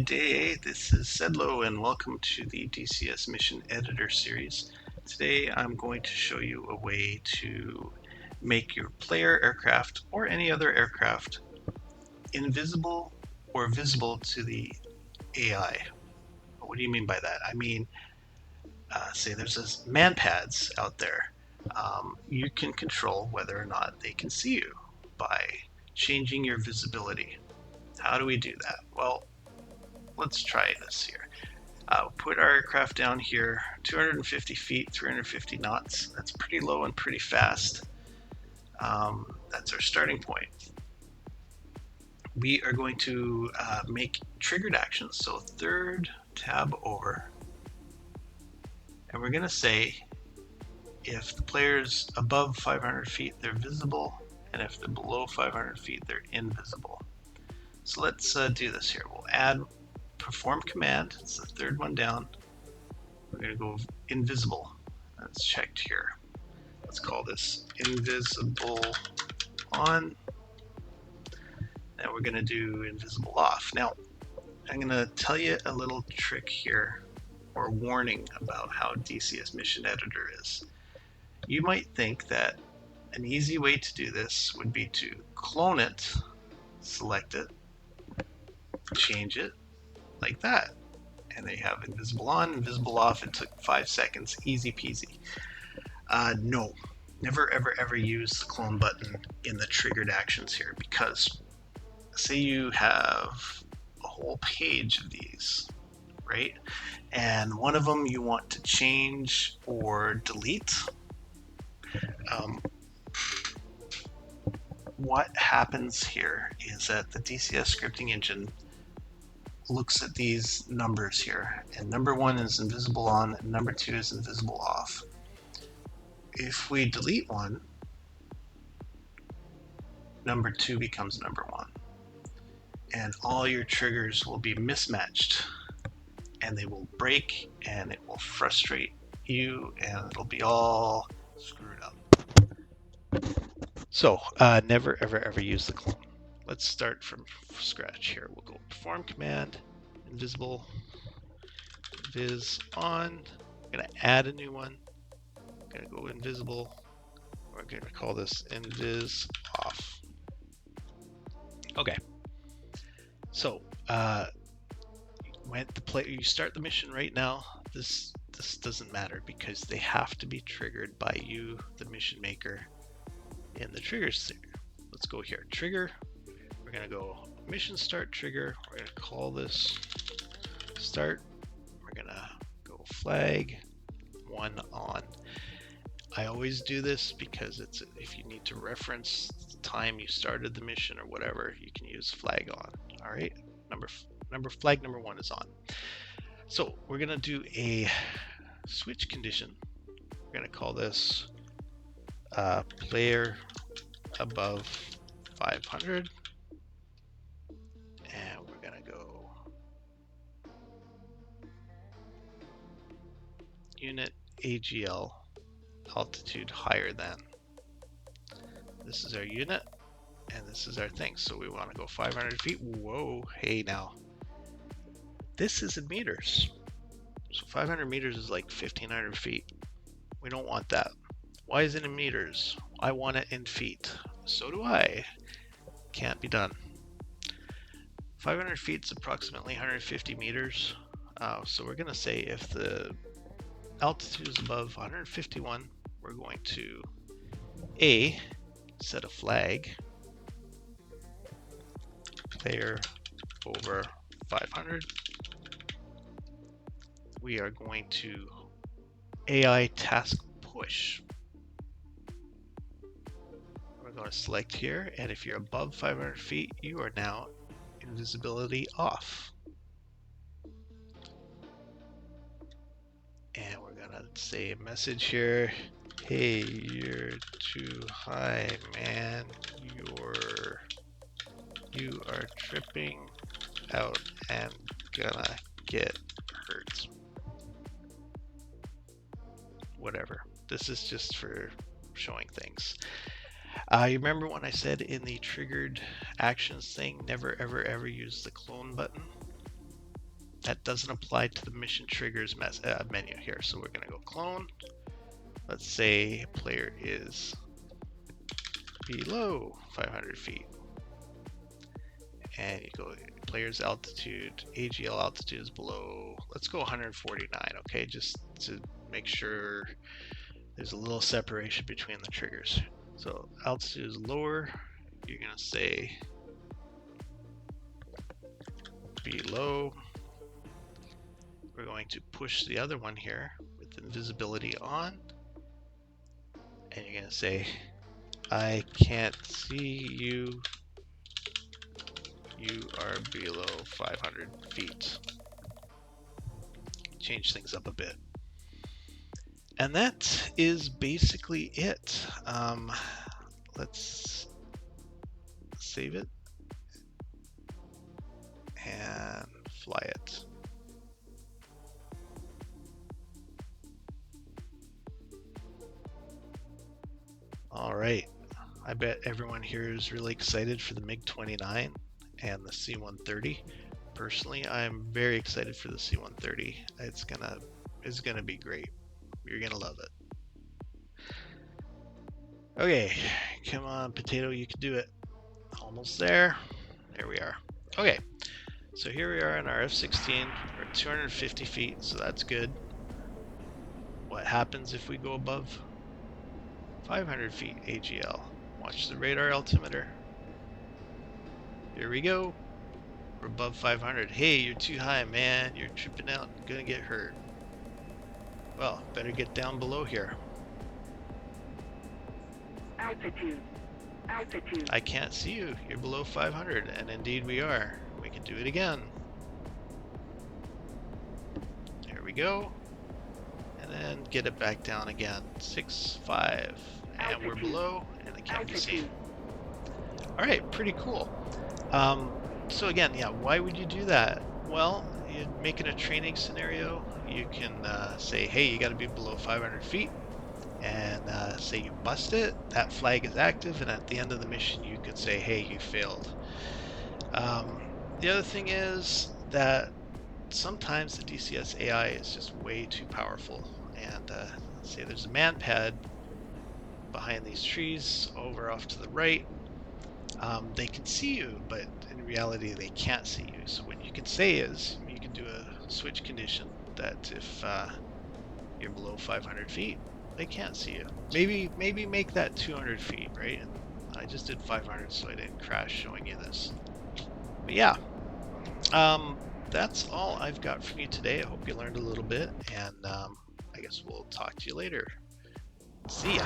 Good day, this is Sedlo and welcome to the DCS Mission Editor series. Today I'm going to show you a way to make your player aircraft or any other aircraft invisible or visible to the AI. What do you mean by that? I mean, say there's this MANPADS out there. You can control whether or not they can see you by changing your visibility. How do we do that? Well, let's try this here. Put our aircraft down here, 250 feet, 350 knots. That's pretty low and pretty fast. That's our starting point. We are going to make triggered actions. So third tab over, and we're going to say if the player's above 500 feet, they're visible, and if they're below 500 feet, they're invisible. So let's do this here. We'll add perform command. It's the third one down. We're going to go invisible. That's checked here. Let's call this invisible on. And we're going to do invisible off. Now, I'm going to tell you a little trick here, or warning about how DCS Mission Editor is. You might think that an easy way to do this would be to clone it, select it, change it like that. And they have invisible on, invisible off. It took 5 seconds, easy peasy. No, never ever use the clone button in the triggered actions here, because say you have a whole page of these, right? And one of them you want to change or delete. What happens here is that the DCS scripting engine looks at these numbers here, and number 1 is invisible on, and number 2 is invisible off. If we delete one, number 2 becomes number 1, and all your triggers will be mismatched, and they will break, and it will frustrate you, and it'll be all screwed up. So never ever use the clone. Let's start from scratch here. We'll go perform command, invisible, viz on. I'm going to add a new one. I'm going to go invisible. We're going to call this invis off. Okay. So when you start the mission right now, this doesn't matter because they have to be triggered by you, the mission maker, in the triggers there. Let's go here. Trigger. We're going to go mission start trigger. We're going to call this start. We're going to go flag 1 on. I always do this because it's if you need to reference the time you started the mission or whatever, you can use flag on. All right, flag number 1 is on. So we're gonna do a switch condition. We're gonna call this player above 500, and we're gonna go unit AGL altitude higher than. This is our unit, and this is our thing. So we want to go 500 feet. Whoa, hey now. This is in meters. So 500 meters is like 1,500 feet. We don't want that. Why is it in meters? I want it in feet. So do I. Can't be done. 500 feet is approximately 150 meters. So we're going to say if the altitude is above 151, we're going to A, set a flag, player over 500. We are going to AI task push. We're going to select here, and if you're above 500 feet, you are now invisibility off. And we're gonna say a message here. Hey, you're too high, man. You are tripping out and gonna get hurt. Whatever. This is just for showing things. You remember when I said in the triggered actions thing, never ever use the clone button? that doesn't apply to the mission triggers menu here. So we're going to go clone. Let's say player is below 500 feet. And you go player's altitude, AGL altitude is below, let's go 149, okay? Just to make sure there's a little separation between the triggers. So altitude is lower, you're gonna say below. We're going to push the other one here with invisibility on. And you're gonna say, I can't see you. You are below 500 feet. Change things up a bit. And that is basically it. Let's save it and fly it. All right. I bet everyone here is really excited for the MiG-29 and the C-130. Personally, I'm very excited for the C-130. It's gonna be great. You're gonna love it. Okay, come on, potato, you can do it. Almost there. There we are. Okay, so here we are in our F-16. We're at 250 feet, so that's good. What happens if we go above 500 feet AGL? Watch the radar altimeter. Here we go. We're above 500. Hey, you're too high, man. You're tripping out. You're gonna get hurt. Well, better get down below here. Altitude. Altitude. I can't see you. You're below 500, and indeed we are. We can do it again. There we go. And then get it back down again. 6, 5, and we're below, and it can't be seen. All right, pretty cool. So again, yeah, why would you do that? Well, you're making a training scenario. You can say, hey, you got to be below 500 feet, and say you bust it. That flag is active, and at the end of the mission, you could say, hey, you failed. The other thing is that sometimes the DCS AI is just way too powerful, and say there's a MANPAD behind these trees over off to the right. They can see you, but in reality they can't see you. So what you can say is you can do a switch condition that if you're below 500 feet, they can't see you. Maybe make that 200 feet, right? And I just did 500 so I didn't crash showing you this. But yeah, that's all I've got for you today. I hope you learned a little bit, and I guess we'll talk to you later. See ya.